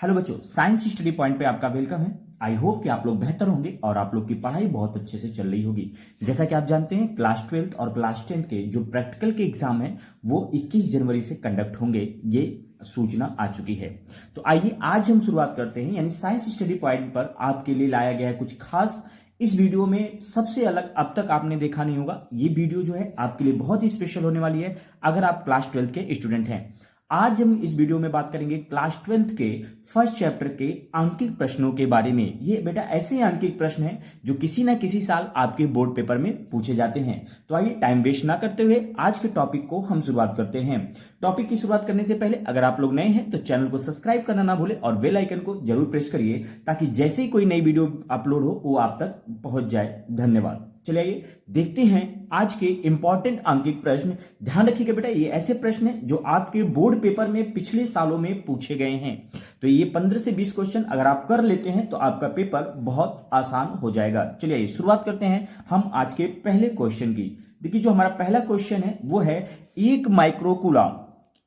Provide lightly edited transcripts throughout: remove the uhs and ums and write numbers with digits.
Hello बच्चों, science study point पे आपका वेलकम है। आई होप कि आप लोग बेहतर होंगे और आप लोग की पढ़ाई बहुत अच्छे से चल रही होगी। जैसा कि आप जानते हैं, क्लास 12th और क्लास 10th के जो प्रैक्टिकल के एग्जाम है वो 21 जनवरी से कंडक्ट होंगे, ये सूचना आ चुकी है। तो आइए आज हम शुरुआत करते हैं, यानी साइंस स्टडी पॉइंट पर आपके लिए लाया गया है कुछ खास। इस वीडियो में सबसे अलग अब तक आपने देखा नहीं होगा। ये वीडियो जो है आपके लिए बहुत ही स्पेशल होने वाली है अगर आप क्लास 12th के स्टूडेंट हैं। आज हम इस वीडियो में बात करेंगे क्लास 12th के फर्स्ट चैप्टर के अंकित प्रश्नों के बारे में। ये बेटा ऐसे अंकित प्रश्न हैं जो किसी ना किसी साल आपके बोर्ड पेपर में पूछे जाते हैं। तो आइए टाइम वेस्ट ना करते हुए आज के टॉपिक को हम शुरुआत करते हैं। टॉपिक की शुरुआत करने से पहले अगर आप लोग नए हैं तो चैनल को सब्सक्राइब करना ना भूले और बेल आइकन को जरूर प्रेस करिए ताकि जैसे ही कोई नई वीडियो अपलोड हो वो आप तक पहुंच जाए। धन्यवाद। चलिए देखते हैं आज के इंपॉर्टेंट अंकित प्रश्न। ध्यान रखिएगा बेटा, ये ऐसे प्रश्न हैं जो आपके बोर्ड पेपर में पिछले सालों में पूछे गए हैं। तो ये 15 से 20 क्वेश्चन अगर आप कर लेते हैं तो आपका पेपर बहुत आसान हो जाएगा। चलिए शुरुआत करते हैं हम आज के पहले क्वेश्चन की। देखिए, जो हमारा पहला क्वेश्चन है वो है 1 माइक्रोकूलाम।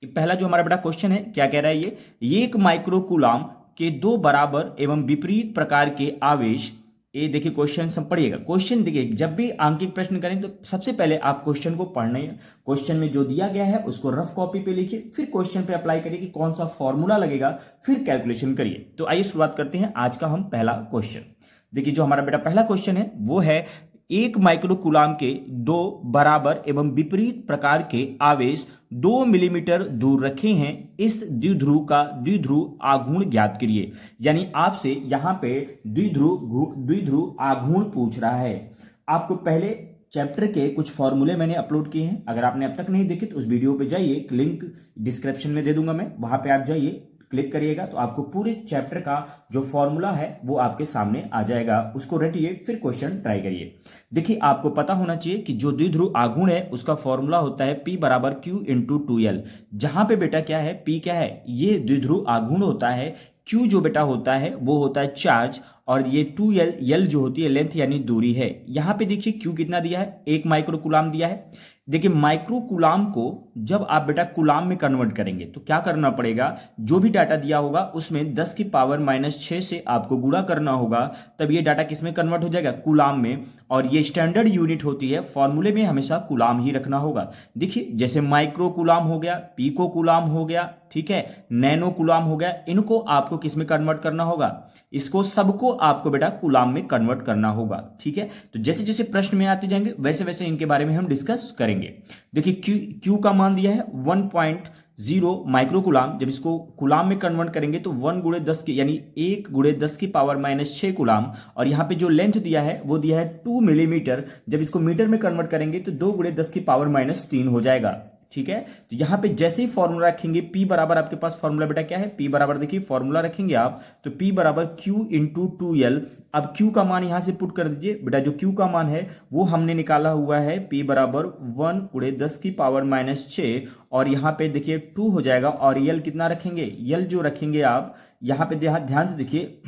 पहला जो हमारा बेटा क्वेश्चन है क्या कह रहा है, ये 1 माइक्रोकूलाम के दो बराबर एवं विपरीत प्रकार के आवेश। ये देखिए क्वेश्चन सब पढ़िएगा। क्वेश्चन देखिए, जब भी अंकित प्रश्न करें तो सबसे पहले आप क्वेश्चन को पढ़ना है। क्वेश्चन में जो दिया गया है उसको रफ कॉपी पे लिखिए, फिर क्वेश्चन पे अप्लाई करिए कि कौन सा फॉर्मूला लगेगा, फिर कैलकुलेशन करिए। तो आइए शुरुआत करते हैं आज का हम पहला क्वेश्चन। देखिए, जो हमारा बेटा पहला क्वेश्चन है वो है 1 माइक्रोकूलाम के दो बराबर एवं विपरीत प्रकार के आवेश 2 मिलीमीटर दूर रखे हैं। इस द्विध्रुव का द्विध्रुव आघूर्ण ज्ञात करिए। यानी आपसे यहां पे द्विध्रुव आघूर्ण पूछ रहा है। आपको पहले चैप्टर के कुछ फॉर्मूले मैंने अपलोड किए हैं, अगर आपने अब तक नहीं देखे तो उस वीडियो पे जाइए, लिंक डिस्क्रिप्शन में दे दूंगा मैं, वहां पे आप जाइए, क्लिक करिएगा तो आपको पूरे चैप्टर का जो फॉर्मूला है वो आपके सामने आ जाएगा। उसको रटिए, फिर क्वेश्चन ट्राई करिए। देखिए, आपको पता होना चाहिए कि जो द्विध्रुव आघूर्ण है उसका फॉर्मूला होता है P बराबर Q इंटू 2L। जहां पे बेटा क्या है, P क्या है, ये द्विध्रुव आघूर्ण होता है। Q जो बेटा होता है वो होता है चार्ज, और ये 2L, L जो होती है लेंथ यानी दूरी है। यहां पे देखिए Q कितना दिया है, 1 माइक्रोकूलाम दिया है। देखिए, माइक्रोकूलाम को जब आप बेटा कूलाम में कन्वर्ट करेंगे तो क्या करना पड़ेगा, जो भी डाटा दिया होगा उसमें 10 की पावर -6 से आपको गुणा करना होगा, तब ये डाटा किस में कन्वर्ट हो जाएगा, कूलाम में। और ये स्टैंडर्ड यूनिट होती है, फॉर्मूले में हमेशा कूलाम ही रखना होगा। देखिए, जैसे माइक्रो कूलाम हो गया, पीको कूलाम हो गया, ठीक है, नैनो कूलाम हो गया, इनको आपको किस में कन्वर्ट करना होगा, इसको सबको आपको बेटा कूलाम में कन्वर्ट करना होगा। ठीक है, तो जैसे जैसे प्रश्न में आते जाएंगे वैसे वैसे इनके बारे में हम डिस्कस करेंगे। देखिए, क्यू का मान दिया है 1.0 माइक्रोकूलाम। जब इसको कूलाम में कन्वर्ट करेंगे तो 1 गुणे 10 की, यानी 1 गुणे 10 की पावर -6 कूलाम। और यहाँ पे जो लेंथ दिया है वो दिया है 2 मिलीमीटर। जब इसको मीटर में कन्वर्ट करेंगे तो 2 गुणे 10 की पावर -3 हो जाएगा। ठीक है, तो यहां पे जैसे ही फॉर्मूला रखेंगे, P बराबर, आपके पास फॉर्मूला बेटा क्या है, P बराबर, देखिए फॉर्मूला रखेंगे आप तो P बराबर Q इंटू 2L। अब Q का मान यहां से पुट कर दीजिए बेटा, जो Q का मान है वो हमने निकाला हुआ है P बराबर 1 गुणे 10 की पावर -6, और यहां पे देखिए 2 हो जाएगा। और L कितना रखेंगे, L जो रखेंगे आप यहां पे ध्यान से देखिए,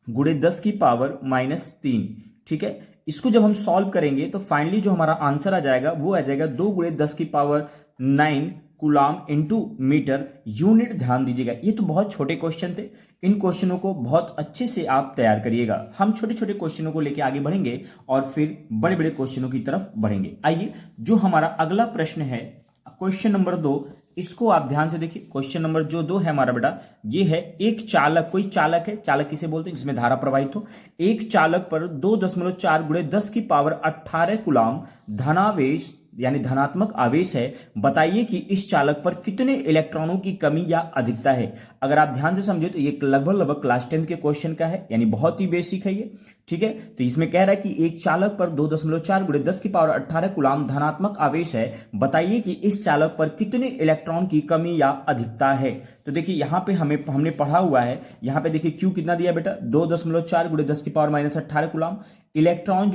गुणे 10 की पावर -3। ठीक है, इसको जब हम सॉल्व करेंगे तो फाइनली जो हमारा आंसर आ जाएगा वो आ जाएगा 2 गुणे 10 की power 9 coulomb into metre. Unit ध्यान दीजिएगा, ये तो बहुत छोटे क्वेश्चन थे, इन क्वेश्चनों को बहुत अच्छे से आप तैयार करिएगा। हम छोटे छोटे क्वेश्चनों को लेकर आगे बढ़ेंगे और फिर बड़े बड़े क्वेश्चनों की तरफ बढ़ेंगे। आइए, जो हमारा अगला प्रश्न है क्वेश्चन नंबर 2, इसको आप ध्यान से देखिए। क्वेश्चन नंबर जो 2 है हमारा बेटा, ये है एक चालक, कोई चालक है, चालक किसे बोलते हैं, जिसमें धारा प्रवाहित हो। एक चालक पर 2.4 गुणे 10 की पावर 18 कूलाम धनावेश यानी धनात्मक आवेश है। बताइए कि इस चालक पर कितने इलेक्ट्रॉनों की कमी या अधिकता है। अगर आप ध्यान से समझे तो ये लगभग क्लास 10 के क्वेश्चन का है, यानी बहुत ही बेसिक है ये। ठीक है, तो इसमें कह रहा है कि एक चालक पर 2.4 गुणे 10 की पावर 18 कूलाम धनात्मक आवेश है। बताइए कि इस चालक पर कितने इलेक्ट्रॉन की कमी या अधिकता है। तो देखिए, यहां पे हमने पढ़ा हुआ है, यहां पे देखिए Q कितना दिया बेटा, 2.4 गुणे 10 की पावर -18 कूलाम। इलेक्ट्रॉन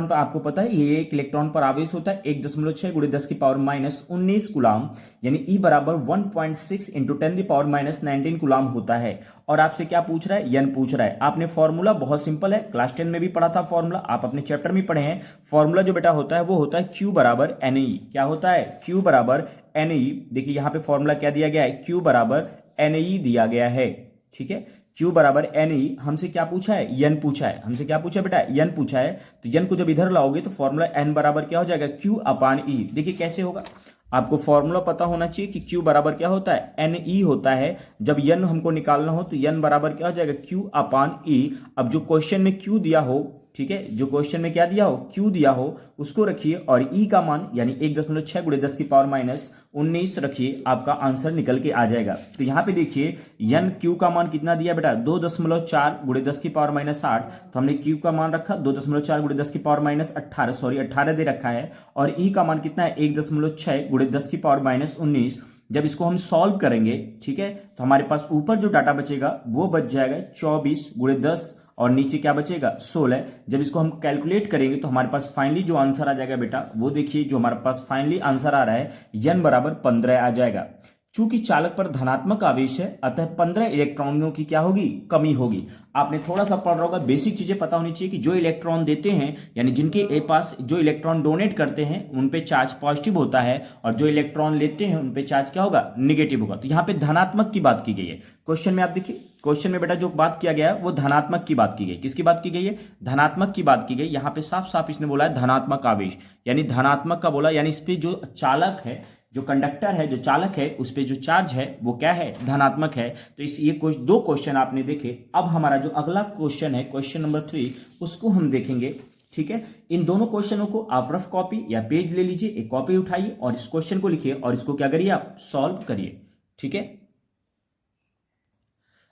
पर आपको पता है ये एक इलेक्ट्रॉन पर आवेश होता है 1.6 गुणे 10 की पावर -19 कूलाम, यानी E बराबर 1.6 इंटू 10 की पावर -19 कूलाम होता है। और आपसे क्या पूछ रहा है, यन पूछ रहा है। आपने फॉर्मूला बहुत सिंपल है, क्लास 10 में भी पढ़ा था फॉर्मूला, आप अपने चैप्टर में पढ़े हैं। फॉर्मूला जो बेटा होता है वो होता है Q बराबर NE। क्या होता है, Q बराबर NE। देखिए यहां पे फॉर्मूला क्या दिया गया है, Q बराबर NE दिया गया है। ठीक है। Q बराबर एन ई, हमसे क्या पूछा है, यन पूछा है, हमसे क्या पूछा है बेटा, यन पूछा है। तो यन को जब इधर लाओगे तो फॉर्मूला एन बराबर क्या हो जाएगा, Q अपान ई। देखिए कैसे होगा, आपको फॉर्मूला पता होना चाहिए कि Q बराबर क्या होता है, एन ई होता है। जब यन हमको निकालना हो तो यन बराबर क्या हो जाएगा, Q अपान ई। अब जो क्वेश्चन में Q दिया हो, ठीक है, जो क्वेश्चन में क्या दिया हो, Q दिया हो, उसको रखिए और E का मान यानी 1.6 गुणे 10 की पावर माइनस 19 रखिए, आपका आंसर निकल के आ जाएगा। तो यहां पे देखिए यन Q का मान कितना दिया बेटा, 2.4 गुणे 10 की पावर माइनस 8। तो हमने Q का मान रखा 2.4 गुणे 10 की पावर माइनस 18, सॉरी 18 दे रखा है। और E का मान कितना है, 1.6 गुणे 10 की पावर माइनस 19। जब इसको हम सॉल्व करेंगे, ठीक है, तो हमारे पास ऊपर जो डाटा बचेगा वो बच जाएगा 24 गुणे 10 और नीचे क्या बचेगा, 16। जब इसको हम कैलकुलेट करेंगे तो हमारे पास फाइनली जो आंसर आ जाएगा बेटा, वो देखिए जो हमारे पास फाइनली आंसर आ रहा है, n बराबर 15 आ जाएगा। चूंकि चालक पर धनात्मक आवेश है, अतः 15 इलेक्ट्रॉनों की क्या होगी, कमी होगी। आपने थोड़ा सा पढ़ रहा होगा, बेसिक चीजें पता होनी चाहिए कि जो इलेक्ट्रॉन देते हैं यानी जिनके पास जो इलेक्ट्रॉन डोनेट करते हैं उन पे चार्ज पॉजिटिव होता है, और जो इलेक्ट्रॉन लेते हैं उन पे चार्ज क्या होगा, निगेटिव होगा। तो यहाँ पे धनात्मक की बात की गई है क्वेश्चन में। आप देखिए क्वेश्चन में बेटा जो बात किया गया है वो धनात्मक की बात की गई। किसकी बात की गई है, धनात्मक की बात की गई। यहाँ पे साफ साफ इसने बोला है धनात्मक आवेश, यानी धनात्मक का बोला, यानी इस पे जो चालक है, जो कंडक्टर है, जो चालक है, उस पे जो चार्ज है वो क्या है, धनात्मक है। तो इस ये दो क्वेश्चन आपने देखे। अब हमारा जो अगला क्वेश्चन है, क्वेश्चन नंबर 3, उसको हम देखेंगे। ठीक है, इन दोनों क्वेश्चनों को आप रफ कॉपी या पेज ले लीजिए, एक कॉपी उठाइए और इस क्वेश्चन को लिखिए और इसको क्या करिए, आप सॉल्व करिए। ठीक है,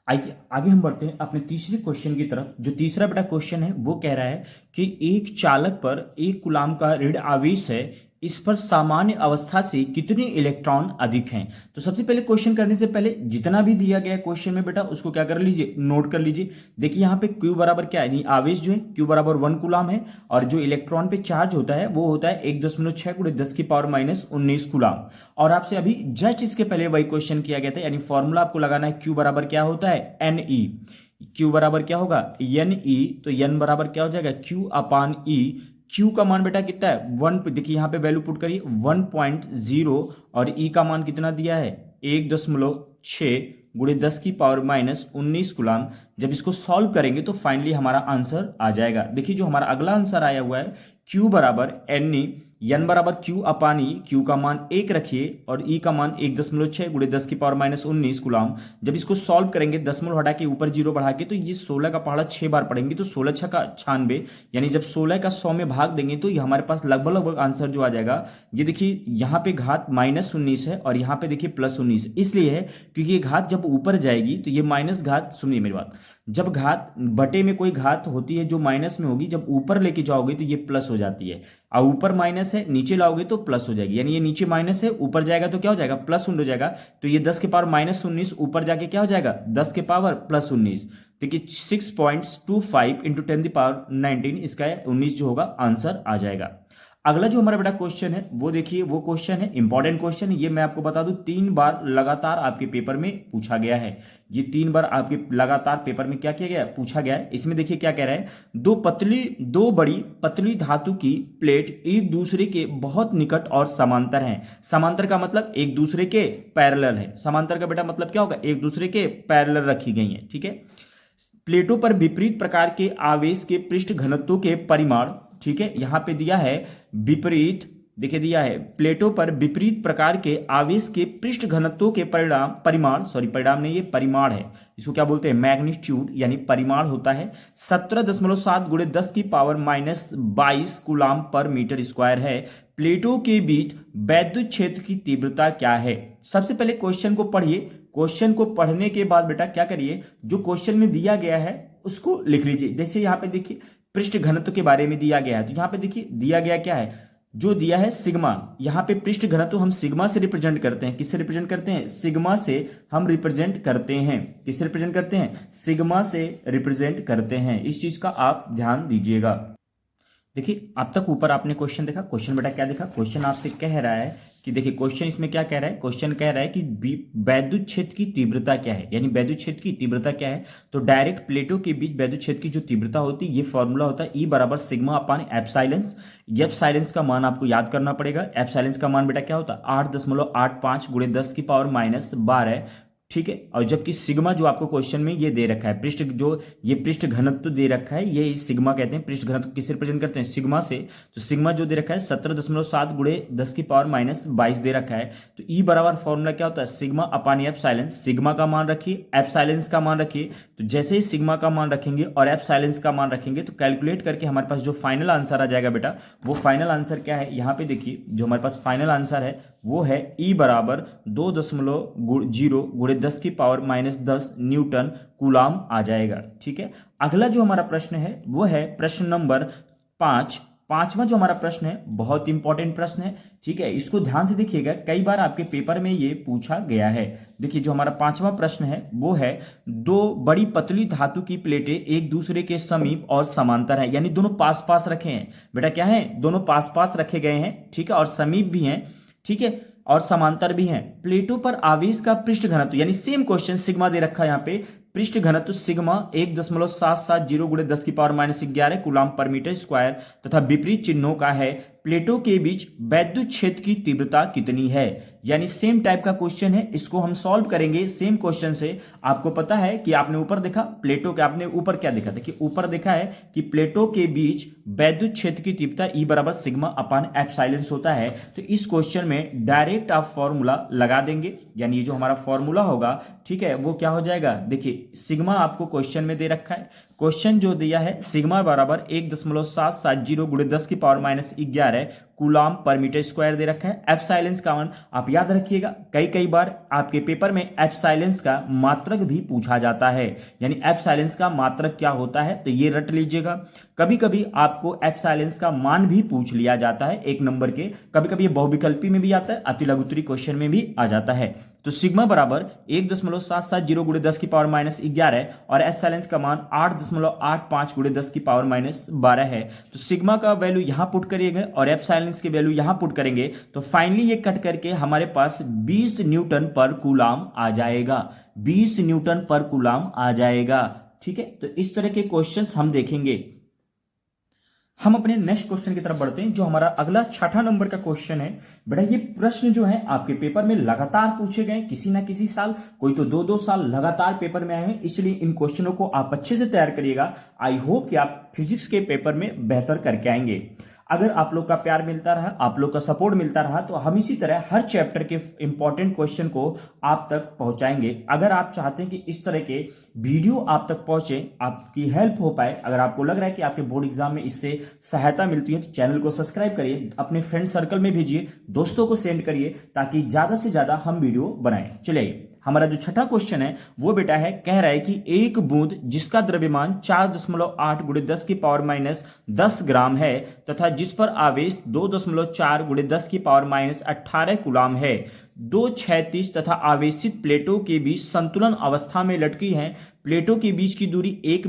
आइए आगे हम बढ़ते हैं अपने तीसरे क्वेश्चन की तरफ। जो तीसरा बेटा क्वेश्चन है वो कह रहा है कि एक चालक पर 1 कूलाम का ऋण आवेश है, इस पर सामान्य अवस्था से कितने इलेक्ट्रॉन अधिक हैं। तो सबसे पहले क्वेश्चन करने से पहले जितना भी दिया गया क्वेश्चन में बेटा उसको क्या कर लीजिए, नोट कर लीजिए। देखिए यहाँ पे Q बराबर क्या है, आवेश जो है Q बराबर 1 कूलाम है, और जो इलेक्ट्रॉन पे चार्ज होता है वो होता है 1.6 गुणे 10 की पावर माइनस 19 कूलाम। और आपसे अभी जस्ट इसके पहले वही क्वेश्चन किया गया था, यानी फॉर्मूला आपको लगाना है Q बराबर क्या होता है, NE। Q बराबर क्या होगा, NE। तो N बराबर क्या हो जाएगा, Q अपान E। Q का मान बेटा कितना है, 1। देखिए यहाँ पे वैल्यू पुट करिए 1.0, और E का मान कितना दिया है, 1.6 गुणे 10 की पावर माइनस 19 कूलाम। जब इसको सॉल्व करेंगे तो फाइनली हमारा आंसर आ जाएगा। देखिए जो हमारा अगला आंसर आया हुआ है, Q बराबर NE, N बराबर Q अपान E। Q का मान 1 रखिए और E का मान 1.6 गुणे 10 की पावर माइनस 19 कूलाम। जब इसको सॉल्व करेंगे, दशमलव हटा के ऊपर 0 बढ़ा के, तो ये 16 का पहाड़ा 6 बार पढ़ेंगे तो 16 6 का 96, यानी जब 16 का 100 में भाग देंगे तो ये हमारे पास लगभग लगभग आंसर जो आ जाएगा, ये देखिए यहाँ पे घात -19 है और यहाँ पे देखिए +19। इसलिए है क्योंकि ये घात जब ऊपर जाएगी तो ये माइनस घात, सुनिए मेरी बात, जब घात बटे में कोई घात होती है जो माइनस में होगी, जब ऊपर लेके जाओगे तो ये प्लस हो जाती है, और ऊपर माइनस है नीचे लाओगे तो प्लस हो जाएगी। यानी ये नीचे माइनस है, ऊपर जाएगा तो क्या हो जाएगा, +1 हो जाएगा। तो ये 10 के पावर -19 ऊपर जाके क्या हो जाएगा, 10 के पावर +19। देखिए 6.25 इंटू 10 की पावर 19, इसका 19 जो होगा आंसर आ जाएगा। अगला जो हमारा बेटा क्वेश्चन है वो देखिए, वो क्वेश्चन है इंपॉर्टेंट क्वेश्चन। ये मैं आपको बता दूं 3 बार लगातार आपके पेपर में पूछा गया है। ये 3 बार आपके लगातार पेपर में क्या किया गया, पूछा गया है। इसमें देखिए क्या कह रहा है, दो बड़ी पतली धातु की प्लेट एक दूसरे के बहुत निकट और समांतर हैं। समांतर का मतलब एक दूसरे के पैरेलल है। समांतर का बेटा मतलब क्या होगा, एक दूसरे के पैरेलल रखी गई है। ठीक है, प्लेटों पर विपरीत प्रकार के आवेश के पृष्ठ घनत्व के परिमाण, ठीक है, यहां पे दिया है विपरीत, देखिए दिया है प्लेटों पर विपरीत प्रकार के आवेश के पृष्ठ घनत्व के परिमाण नहीं, ये परिमाण है, इसको क्या बोलते हैं, मैग्नीट्यूड, यानी परिमाण होता है 17.7 गुणे 10 की पावर माइनस 22 कूलाम पर मीटर स्क्वायर है। प्लेटों के बीच वैद्युत क्षेत्र की तीव्रता क्या है। सबसे पहले क्वेश्चन को पढ़िए, क्वेश्चन को पढ़ने के बाद बेटा क्या करिए, जो क्वेश्चन में दिया गया है उसको लिख लीजिए। जैसे यहाँ पे देखिए पृष्ठ घनत्व के बारे में दिया गया है, तो यहाँ पे देखिए दिया गया क्या है, जो दिया है सिग्मा। यहाँ पे पृष्ठ घनत्व हम सिग्मा से रिप्रेजेंट करते हैं। किससे रिप्रेजेंट करते हैं, सिग्मा से हम रिप्रेजेंट करते हैं। किससे रिप्रेजेंट करते हैं, सिग्मा से रिप्रेजेंट करते हैं। इस चीज का आप ध्यान दीजिएगा। देखिए अब तक ऊपर आपने क्वेश्चन देखा, क्वेश्चन बेटा क्या देखा, क्वेश्चन आपसे कह रहा है कि देखिए क्वेश्चन इसमें क्या कह रहा है, क्वेश्चन कह रहा है कि वैद्युत क्षेत्र की तीव्रता क्या है, यानी वैद्युत क्षेत्र की तीव्रता क्या है। तो डायरेक्ट प्लेटों के बीच वैद्युत क्षेत्र की जो तीव्रता होती है, ये फॉर्मूला होता है E बराबर सिग्मा अपान एप्सिलॉन। एप्सिलॉन का मान आपको याद करना पड़ेगा। एप्सिलॉन का मान बेटा क्या होता है, 8.85 गुणे 10 की पावर माइनस 12 ठीक है। और जबकि सिग्मा जो आपको क्वेश्चन में ये दे रखा है, पृष्ठ जो ये पृष्ठ घनत्व तो दे रखा है, ये सिग्मा कहते हैं। पृष्ठ घनत्व किससे रिप्रेजेंट करते हैं? सिग्मा से। तो सिग्मा जो दे रखा है 17.7 गुणे 10 की पावर माइनस 22 दे रखा है। तो ई बराबर फॉर्मूला क्या होता है? Sigma upon F silence. Sigma का मान रखिए, एफ साइलेंस का मान रखिए। तो जैसे ही सिग्मा का मान रखेंगे और एफ साइलेंस का मान रखेंगे तो कैलकुलेट करके हमारे पास जो फाइनल आंसर आ जाएगा बेटा, वो फाइनल आंसर क्या है? यहाँ पे देखिए जो हमारे पास फाइनल आंसर है वो है ई बराबर 2.0 गुणे 10 की पावर माइनस 10 न्यूटन कूलाम आ जाएगा। ठीक है। अगला जो हमारा प्रश्न है वो है प्रश्न नंबर 5। पांचवा जो हमारा प्रश्न है बहुत इंपॉर्टेंट प्रश्न है। ठीक है, इसको ध्यान से देखिएगा, कई बार आपके पेपर में ये पूछा गया है। देखिए जो हमारा पांचवा प्रश्न है वो है, दो बड़ी पतली धातु की प्लेटें एक दूसरे के समीप और समांतर हैं, यानी दोनों पास पास रखे हैं। बेटा क्या है? दोनों पास पास रखे गए हैं। ठीक है, और समीप भी हैं। ठीक है, और समांतर भी हैं। प्लेटों पर आवेश का पृष्ठ घनत्व, यानी सेम क्वेश्चन सिग्मा दे रखा है यहाँ पे। पृष्ठ घनत्व सिग्मा 1.770 गुणे 10 की पावर माइनस 11 कूलाम पर मीटर स्क्वायर तथा विपरीत चिन्हों का है। प्लेटों के बीच वैद्युत क्षेत्र की तीव्रता कितनी है? यानी सेम टाइप का क्वेश्चन है, इसको हम सॉल्व करेंगे सेम क्वेश्चन से। आपको पता है कि आपने ऊपर देखा प्लेटों के, आपने ऊपर क्या देखा? देखिए ऊपर देखा है कि प्लेटों के बीच वैद्युत क्षेत्र की तीव्रता ई बराबर सिग्मा अपान एप्सिलॉन होता है। तो इस क्वेश्चन में डायरेक्ट आप फॉर्मूला लगा देंगे, यानी ये जो हमारा फॉर्मूला होगा, ठीक है, वो क्या हो जाएगा? देखिए सिग्मा आपको क्वेश्चन में दे रखा है। क्वेश्चन जो दिया है सिग्मा बराबर 1.770 गुणे 10 की पावर माइनस 11 कूलाम पर मीटर स्क्वायर दे रखा है। एप्सिलॉन का मान आप याद रखिएगा, कई बार आपके पेपर में एप्सिलॉन का मात्रक भी पूछा जाता है, यानी एप्सिलॉन का मात्रक क्या होता है तो ये रट लीजिएगा। कभी कभी आपको एप्सिलॉन का मान भी पूछ लिया जाता है 1 नंबर के, कभी कभी ये बहुविकल्पी में भी आता है, अति लघुत्तरी क्वेश्चन में भी आ जाता है। तो सिग्मा बराबर 1.770 गुणे 10 की पावर माइनस 11 और एप्सिलॉन का मान 8.85 गुणे 10 की पावर माइनस 12 है। तो सिग्मा का वैल्यू यहां पुट करिएगा और एप्सिलॉन की वैल्यू यहां पुट करेंगे तो फाइनली ये कट करके हमारे पास 20 न्यूटन पर कूलाम आ जाएगा। 20 न्यूटन पर कूलाम आ जाएगा। ठीक है, तो इस तरह के क्वेश्चंस हम देखेंगे। हम अपने नेक्स्ट क्वेश्चन की तरफ बढ़ते हैं, जो हमारा अगला 6ठा नंबर का क्वेश्चन है। बेटा ये प्रश्न जो है आपके पेपर में लगातार पूछे गए, किसी ना किसी साल, कोई तो 2-2 साल लगातार पेपर में आए हैं, इसलिए इन क्वेश्चनों को आप अच्छे से तैयार करिएगा। आई होप कि आप फिजिक्स के पेपर में बेहतर करके आएंगे। अगर आप लोग का प्यार मिलता रहा, आप लोग का सपोर्ट मिलता रहा, तो हम इसी तरह हर चैप्टर के इंपॉर्टेंट क्वेश्चन को आप तक पहुंचाएंगे। अगर आप चाहते हैं कि इस तरह के वीडियो आप तक पहुंचे, आपकी हेल्प हो पाए, अगर आपको लग रहा है कि आपके बोर्ड एग्जाम में इससे सहायता मिलती है, तो चैनल को सब्सक्राइब करिए, अपने फ्रेंड सर्कल में भेजिए, दोस्तों को सेंड करिए, ताकि ज्यादा से ज्यादा हम वीडियो बनाएं। चलिए हमारा जो छठा क्वेश्चन है वो बेटा है, कह रहा है कि एक बूंद जिसका द्रव्यमान 4.8 गुणे 10 की पावर माइनस 10 ग्राम है तथा जिस पर आवेश 2.4 गुणे 10 की पावर माइनस 18 कूलाम है, दो क्षैतिज तथा आवेशित प्लेटों के बीच संतुलन अवस्था में लटकी हैं। प्लेटों के बीच की दूरी 1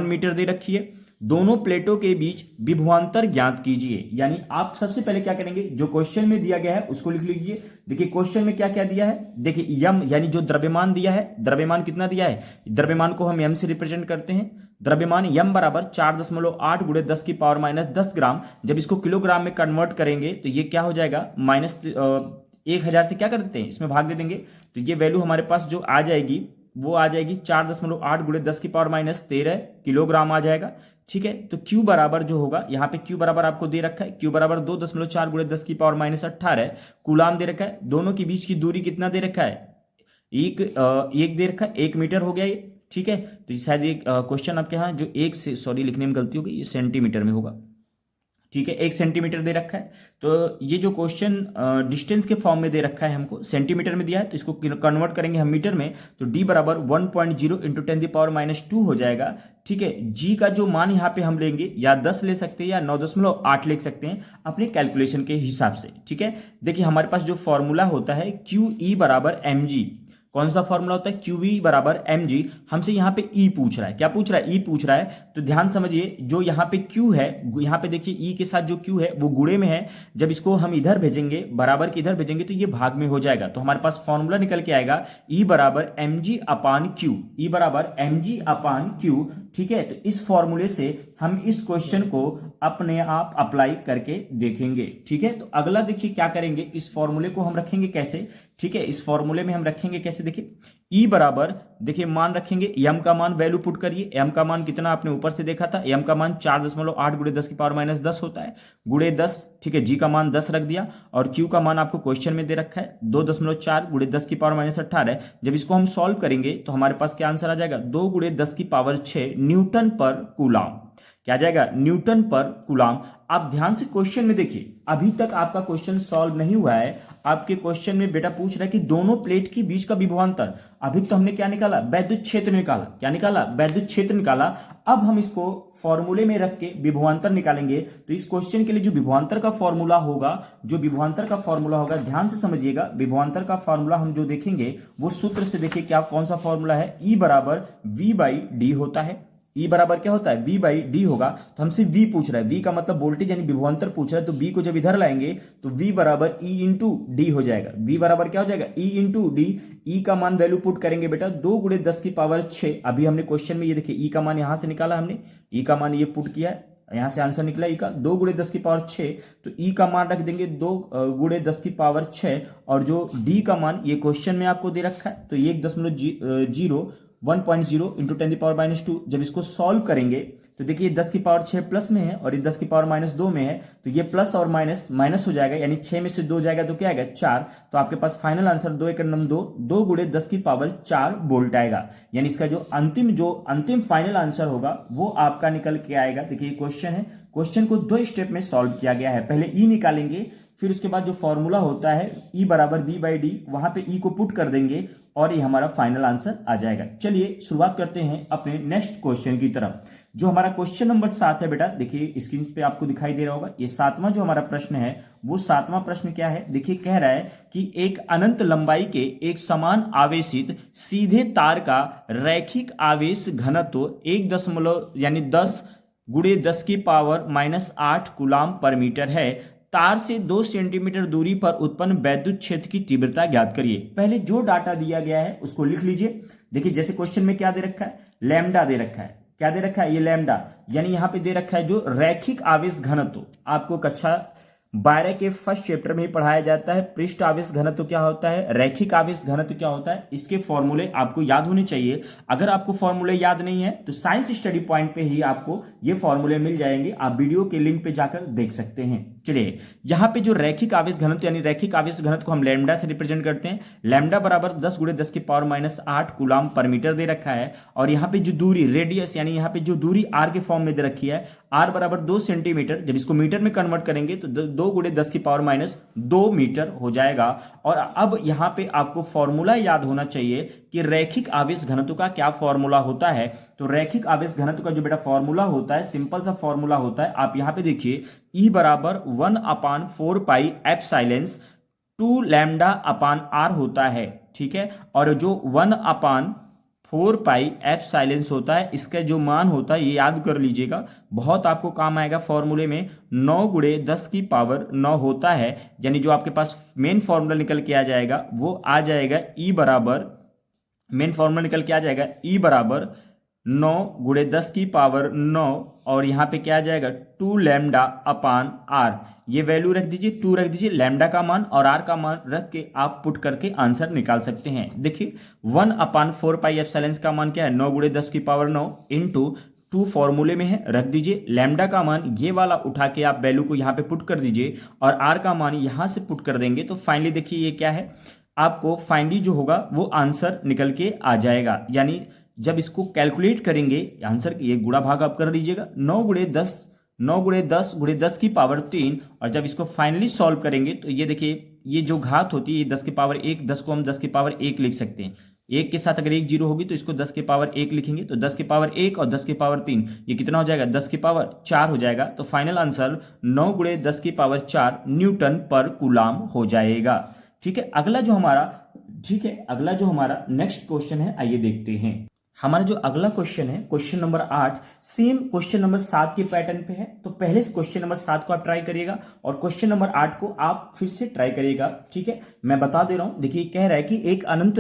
मीटर दे रखी है। दोनों प्लेटों के बीच विभवांतर ज्ञात कीजिए। यानी आप सबसे पहले क्या करेंगे, जो क्वेश्चन में दिया गया है उसको लिख लीजिए। देखिए क्वेश्चन में क्या क्या दिया है, देखिए यम यानी जो द्रव्यमान दिया है, द्रव्यमान कितना दिया है, द्रव्यमान को हम यम से रिप्रेजेंट करते हैं। द्रव्यमान यम बराबर 4.8 गुणे 10 की पावर माइनस 10 ग्राम। जब इसको किलोग्राम में कन्वर्ट करेंगे तो ये क्या हो जाएगा, माइनस 1000 से क्या कर देते हैं, इसमें भाग दे देंगे, तो ये वैल्यू हमारे पास जो आ जाएगी वो आ जाएगी 4.8 गुणे 10 की पावर माइनस 13 किलोग्राम आ जाएगा। ठीक है, तो Q बराबर जो होगा, यहाँ पे Q बराबर आपको दे रखा है, Q बराबर 2.4 गुणे 10 की पावर माइनस 18 कूलाम दे रखा है। दोनों के बीच की दूरी कितना दे रखा है, एक दे रखा है, 1 मीटर हो गया ये। ठीक है, तो शायद ये क्वेश्चन आपके यहाँ जो एक से, सॉरी लिखने में गलती होगी, ये सेंटीमीटर में होगा। ठीक है, 1 सेंटीमीटर दे रखा है। तो ये जो क्वेश्चन डिस्टेंस के फॉर्म में दे रखा है, हमको सेंटीमीटर में दिया है, तो इसको कन्वर्ट करेंगे हम मीटर में, तो d बराबर 1.0 इंटू 10⁻⁻2 हो जाएगा। ठीक है, g का जो मान यहाँ पे हम लेंगे या 10 ले सकते हैं या 9.8 ले सकते हैं अपने कैलकुलेशन के हिसाब से। ठीक है, देखिए हमारे पास जो फॉर्मूला होता है QE बराबर mg, कौन सा फॉर्मूला होता है, QE बराबर mg। हमसे यहाँ पे E पूछ रहा है, क्या पूछ रहा है, E पूछ रहा है। तो ध्यान समझिए, जो यहाँ पे Q है, यहाँ पे देखिए E के साथ जो Q है वो गुणे में है, जब इसको हम इधर भेजेंगे, बराबर के इधर भेजेंगे तो ये भाग में हो जाएगा। तो हमारे पास फॉर्मूला निकल के आएगा E बराबर mg अपान Q, E बराबर mg अपान Q। ठीक है, तो इस फॉर्मूले से हम इस क्वेश्चन को अपने आप अप्लाई करके देखेंगे। ठीक है, तो अगला देखिए क्या करेंगे, इस फॉर्मूले को हम रखेंगे कैसे। ठीक है, इस फॉर्मूले में हम रखेंगे कैसे, देखिए ई बराबर देखिए मान रखेंगे, एम का मान वैल्यू पुट करिए। एम का मान कितना आपने ऊपर से देखा था, एम का मान 4.8 गुणे 10 की पावर माइनस 10 होता है, गुणे 10। ठीक है, जी का मान 10 रख दिया, और क्यू का मान आपको क्वेश्चन में दे रखा है 2.4 गुणे 10 की पावर माइनस 18। जब इसको हम सॉल्व करेंगे तो हमारे पास क्या आंसर आ जाएगा, 2 गुणे 10 की पावर 6 न्यूटन पर कूलाम। क्या आ जाएगा, न्यूटन पर कूलाम। आप ध्यान से क्वेश्चन में देखिए, अभी तक आपका क्वेश्चन सॉल्व नहीं हुआ है। आपके क्वेश्चन में बेटा पूछ रहा है कि दोनों प्लेट के बीच का विभवांतर। अभी तो हमने क्या निकाला, वैद्युत क्षेत्र निकाला। क्या निकाला, वैद्युत क्षेत्र निकाला। अब हम इसको फॉर्मूले में रख के विभवांतर निकालेंगे। तो इस क्वेश्चन के लिए जो विभवांतर का फॉर्मूला होगा, ध्यान से समझिएगा। विभवांतर का फॉर्मूला हम जो देखेंगे वो सूत्र से देखिए क्या, कौन सा फॉर्मूला है, ई बराबर वी बाई डी होता है। ई बराबर क्या होता है, वी बाई डी होगा। तो हमसे वी पूछ रहा है, वी का मतलब वोल्टेज यानी विभवांतर पूछ रहा है, तो वी को जब इधर लाएंगे तो वी बराबर ई इंटू डी हो जाएगा। वी बराबर क्या हो जाएगा, ई इंटू डी। ई का मान वैल्यू पुट करेंगे बेटा 2 गुणे 10 की पावर 6। अभी हमने क्वेश्चन में ये देखिए ई का मान यहां से निकाला हमने, ई का मान ये पुट किया है, यहां से आंसर निकला ई का 2 गुणे 10 की पावर 6। तो ई का मान रख देंगे 2 गुणे 10 की पावर 6, और जो डी का मान ये क्वेश्चन में आपको दे रखा है, तो 1.0 इंटू 10 की पावर माइनस 2। जब इसको सॉल्व करेंगे तो देखिए 10 की पावर 6 प्लस में है और ये 10 की पावर माइनस 2 में है, तो ये प्लस और माइनस माइनस हो जाएगा, यानी 6 में से 2 जाएगा तो क्या आएगा, 4। तो आपके पास फाइनल आंसर 2 एकड़ 2 गुणे 10 की पावर 4 वोल्ट आएगा। यानी इसका जो अंतिम फाइनल आंसर होगा वो आपका निकल के आएगा। देखिए क्वेश्चन है, क्वेश्चन को 2 स्टेप में सॉल्व किया गया है। पहले ई निकालेंगे, फिर उसके बाद जो फॉर्मूला होता है ई बराबर बी बाई डी, वहां पे ई को पुट कर देंगे और ये हमारा फाइनल आंसर आ जाएगा। चलिए शुरुआत करते हैं अपने नेक्स्ट क्वेश्चन की तरफ। जो हमारा क्वेश्चन नंबर 7 है बेटा, देखिए स्क्रीन पे आपको दिखाई दे रहा होगा, ये 7वां जो हमारा प्रश्न है वो 7वां प्रश्न क्या है, देखिए कह रहा है कि एक अनंत लंबाई के एक समान आवेशित सीधे तार का रैखिक आवेश घनत्व 1 यानी 10 गुणे 10 की पावर माइनस 8 कूलाम पर मीटर है। तार से 2 सेंटीमीटर दूरी पर उत्पन्न वैद्युत क्षेत्र की तीव्रता ज्ञात करिए। पहले जो डाटा दिया गया है उसको लिख लीजिए। देखिए जैसे क्वेश्चन में क्या दे रखा है, लैम्डा दे रखा है। क्या दे रखा है, ये लैम्डा, यानी यहां पे दे रखा है जो रैखिक आवेश घनत्व। आपको कक्षा 12 के फर्स्ट चैप्टर में ही पढ़ाया जाता है, पृष्ठ आवेश घनत्व क्या होता है, रैखिक आवेश घनत्व क्या होता है। इसके फॉर्मूले आपको याद होने चाहिए। अगर आपको फॉर्मूले याद नहीं है तो साइंस स्टडी पॉइंट पे ही आपको ये फॉर्मूले मिल जाएंगे, आप वीडियो के लिंक पे जाकर देख सकते हैं। चलिए यहाँ पे जो रैखिक आवेश घनत्व यानी रैखिक आवेश घनत्व को हम लैम्डा से रिप्रेजेंट करते हैं। लैम्डा बराबर 10 गुणे 10 की पावर माइनस 8 कूलाम पर मीटर दे रखा है, और यहाँ पे जो दूरी रेडियस यानी यहाँ पे जो दूरी आर के फॉर्म में दे रखी है, आर बराबर 2 सेंटीमीटर। जब इसको मीटर में कन्वर्ट करेंगे तो 2 गुणे 10 की पावर माइनस 2 मीटर हो जाएगा। और अब यहाँ पे आपको फॉर्मूला याद होना चाहिए कि रैखिक आवेश घनत्व का क्या फॉर्मूला होता है। तो रैखिक आवेश घनत्व का जो बेटा फॉर्मूला होता है, सिंपल सा फॉर्मूला होता है, आप यहां पे देखिए E बराबर 1/4 pi epsilon 2 lambda upon R होता है। ठीक है, और जो 1/4 पाई एप्सिलॉन होता है, इसका जो मान होता है ये याद कर लीजिएगा, बहुत आपको काम आएगा फॉर्मूले में। 9 गुणे 10 की पावर 9 होता है, यानी जो आपके पास मेन फॉर्मूला निकल के आ जाएगा वो आ जाएगा E बराबर, मेन फॉर्मूला निकल के आ जाएगा E बराबर 9 गुणे 10 की पावर 9, और यहाँ पे क्या आ जाएगा 2 लैम्डा अपान आर। ये वैल्यू रख दीजिए, 2 रख दीजिए, लैम्डा का मान और आर का मान रख के आप पुट करके आंसर निकाल सकते हैं। देखिए 1/4 पाई एप्सिलॉन का मान क्या है, 9 गुणे 10 की पावर 9 इंटू 2 फॉर्मूले में है, रख दीजिए। लैम्डा का मान ये वाला उठा के आप वैल्यू को यहाँ पे पुट कर दीजिए, और आर का मान यहाँ से पुट कर देंगे। तो फाइनली देखिए ये क्या है, आपको फाइनली जो होगा वो आंसर निकल के आ जाएगा। यानी जब इसको कैलकुलेट करेंगे आंसर, ये गुणा भाग आप कर लीजिएगा, 9 गुणे 10 गुणे 10 की पावर 3, और जब इसको फाइनली सॉल्व करेंगे तो ये देखिए ये जो घात होती है ये 10 की पावर 1, 10 को हम 10 की पावर 1 लिख सकते हैं। 1 के साथ अगर 1 जीरो होगी तो इसको 10 की पावर 1 लिखेंगे, तो 10 की पावर 1 और 10 की पावर 3 ये कितना हो जाएगा, 10 की पावर 4 हो जाएगा। तो फाइनल आंसर 9 गुणे 10 की पावर 4 न्यूटन पर कूलाम हो जाएगा। ठीक है, अगला जो हमारा नेक्स्ट क्वेश्चन है, आइए देखते हैं। हमारा जो अगला क्वेश्चन है, question number 8, same question number 7 के पैटर्न पे है। तो पहले क्वेश्चन नंबर 7 को आप ट्राई करिएगा और क्वेश्चन नंबर 8 को आप फिर से ट्राई करिएगा। ठीक है, मैं बता दे रहा हूं। देखिए कह रहा है कि एक अनंत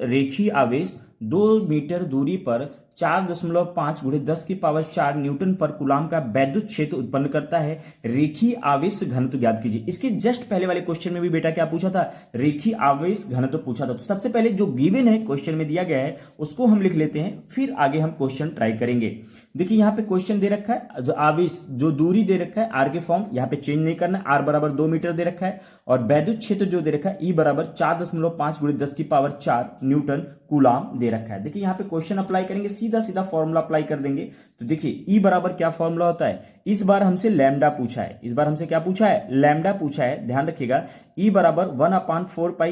रेखीय आवेश 2 मीटर दूरी पर 4.5 × 10⁴ न्यूटन पर कूलाम का वैद्युत क्षेत्र उत्पन्न करता है। रेखीय आवेश घनत्व ज्ञात कीजिए। इसके जस्ट पहले वाले क्वेश्चन में भी बेटा क्या पूछा था, रेखीय आवेश घनत्व पूछा था। तो सबसे पहले जो गिवन है क्वेश्चन में दिया गया है उसको हम लिख लेते हैं, फिर आगे हम क्वेश्चन ट्राई करेंगे। देखिए यहाँ पे क्वेश्चन दे रखा है, जो आवेश जो दूरी दे रखा है आर के फॉर्म यहाँ पे चेंज नहीं करना, आर बराबर 2 मीटर दे रखा है, और वैद्युत क्षेत्र जो दे रखा है ई बराबर 4.5 × 10⁴ न्यूटन कूलाम दे रखा है। देखिए यहाँ पे क्वेश्चन अप्लाई करेंगे, सीधा सीधा फॉर्मूला अप्लाई कर देंगे। तो देखिए ई बराबर क्या फॉर्मूला होता है, इस बार हमसे लैम्डा पूछा है, इस बार हमसे क्या पूछा है, लैम्डा पूछा है। ध्यान रखिएगा ई बराबर 1/4πε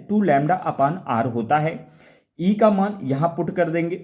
2 λ/r होता है। ई का मान यहां पुट कर देंगे,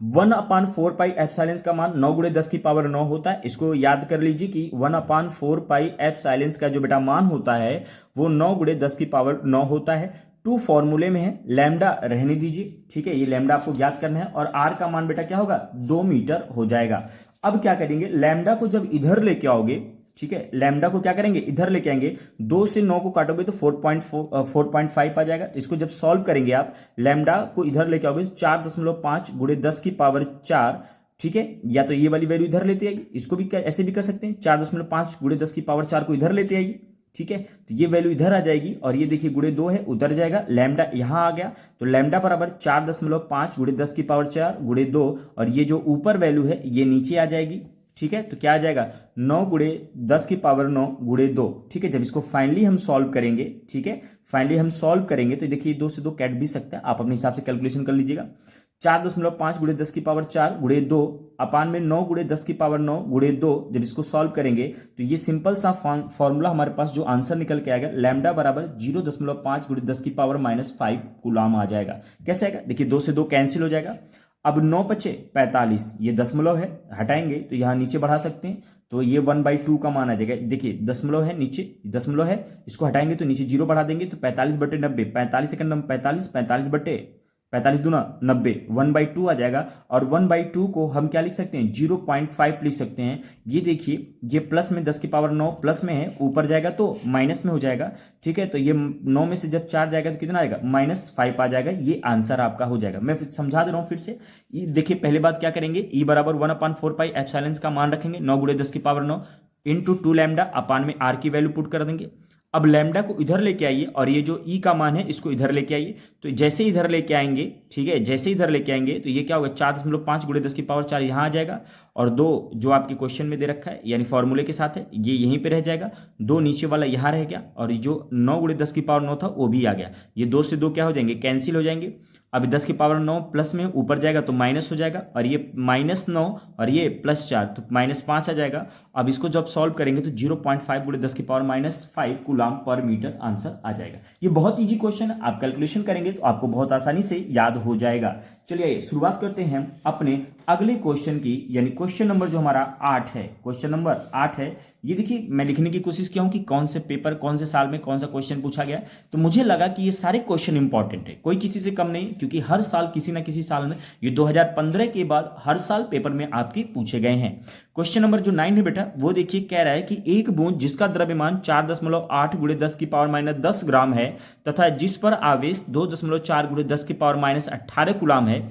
1/4πε का मान 9 × 10⁹ होता है। इसको याद कर लीजिए कि 1/4πε का जो बेटा मान होता है वो 9 × 10⁹ होता है। 2 फॉर्मूले में है, लैम्डा रहने दीजिए, ठीक है, ये लैम्डा आपको ज्ञात करना है, और आर का मान बेटा क्या होगा, 2 मीटर हो जाएगा। अब क्या करेंगे, लैम्डा को जब इधर लेके आओगे, ठीक है, लैम्डा को क्या करेंगे, इधर लेके आएंगे, 2 से 9 को काटोगे तो 4.5 आ जाएगा। तो इसको जब सॉल्व करेंगे आप, लैम्डा को इधर लेके आओगे 4.5 × 10⁴, ठीक है, या तो ये वाली वैल्यू इधर लेते आइए, इसको भी ऐसे भी कर सकते हैं, 4.5 × 10⁴ को इधर लेते आइए, ठीक है, तो ये वैल्यू इधर आ जाएगी, और ये देखिए गुणे 2 है, उधर जाएगा, लैम्डा यहां आ गया, तो लैम्डा बराबर 4.5 × 10⁴ गुणे 2, और ये जो ऊपर वैल्यू है ये नीचे आ जाएगी, ठीक है, तो क्या आ जाएगा 9 × 10⁹ गुणे 2, ठीक है। जब इसको फाइनली हम सॉल्व करेंगे, ठीक है, फाइनली हम सॉल्व करेंगे तो देखिए 2 से 2 कैट भी सकता है, आप अपने हिसाब से कैलकुलेशन कर लीजिएगा। 4.5 × 10⁴ गुणे 2 अपान में 9 × 10⁹ गुणे 2, जब इसको सॉल्व करेंगे तो ये सिंपल सा फॉर्मूला हमारे पास जो आंसर निकल के आएगा, लैम्डा बराबर 0.5 × 10⁻⁵ कूलाम आ जाएगा। कैसे आएगा, देखिए 2 से 2 कैंसिल हो जाएगा। अब 9 × 5 = 45, ये दशमलव है, हटाएंगे तो यहाँ नीचे बढ़ा सकते हैं, तो ये 1/2 का मान आ जाएगा। देखिए दशमलव है, नीचे दशमलव है, इसको हटाएंगे तो नीचे 0 बढ़ा देंगे, तो 45/90, 45 सेकंड में 45, 45 दूना 90, 1/2 आ जाएगा। और 1/2 को हम क्या लिख सकते हैं, 0.5 लिख सकते हैं। ये देखिए ये प्लस में 10⁹ प्लस में है, ऊपर जाएगा तो माइनस में हो जाएगा, ठीक है, तो ये 9 में से जब 4 जाएगा तो कितना आएगा, -5 आ जाएगा। ये आंसर आपका हो जाएगा। मैं समझा दे रहा हूं फिर से। देखिए पहले बात क्या करेंगे, ई बराबर 1/4πε का मान रखेंगे, 9 × 10⁹ इंटू 2 लैम्डा, अपान में आर की वैल्यू पुट कर देंगे। अब लैम्डा को इधर लेके आइए, और ये जो ई का मान है इसको इधर लेके आइए। तो जैसे इधर लेके आएंगे, ठीक है, जैसे इधर लेके आएंगे तो ये क्या होगा, 4.5 × 10⁴ यहाँ आ जाएगा, और 2 जो आपके क्वेश्चन में दे रखा है यानी फॉर्मूले के साथ है, ये यहीं पे रह जाएगा, 2 नीचे वाला यहाँ रह गया, और जो 9 × 10⁹ था वो भी आ गया। ये 2 से 2 क्या हो जाएंगे, कैंसिल हो जाएंगे। अब 10⁹ प्लस में ऊपर जाएगा तो माइनस हो जाएगा, और ये -9 और ये +4 तो -5 आ जाएगा। अब इसको जब सॉल्व करेंगे तो 0.5 × 10⁻⁵ कूलाम पर मीटर आंसर आ जाएगा। ये बहुत इजी क्वेश्चन है, आप कैलकुलेशन करेंगे तो आपको बहुत आसानी से याद हो जाएगा। चलिए शुरुआत करते हैं अपने अगले क्वेश्चन की, यानी क्वेश्चन नंबर जो हमारा 8 है, क्वेश्चन नंबर 8 है। ये देखिए मैं लिखने की कोशिश किया हूं कि कौन से पेपर, कौन से साल में कौन सा क्वेश्चन पूछा गया, तो मुझे लगा कि ये सारे क्वेश्चन इंपॉर्टेंट है, कोई किसी से कम नहीं, क्योंकि हर साल किसी ना किसी साल में, ये 2015 के बाद हर साल पेपर में आपके पूछे गए हैं। क्वेश्चन नंबर जो 9 है बेटा, वो देखिए कह रहा है कि एक बूंद जिसका द्रव्यमान 4.8 × 10⁻10 ग्राम है तथा जिस पर आवेश 2.4 × 10⁻18 कूलाम है,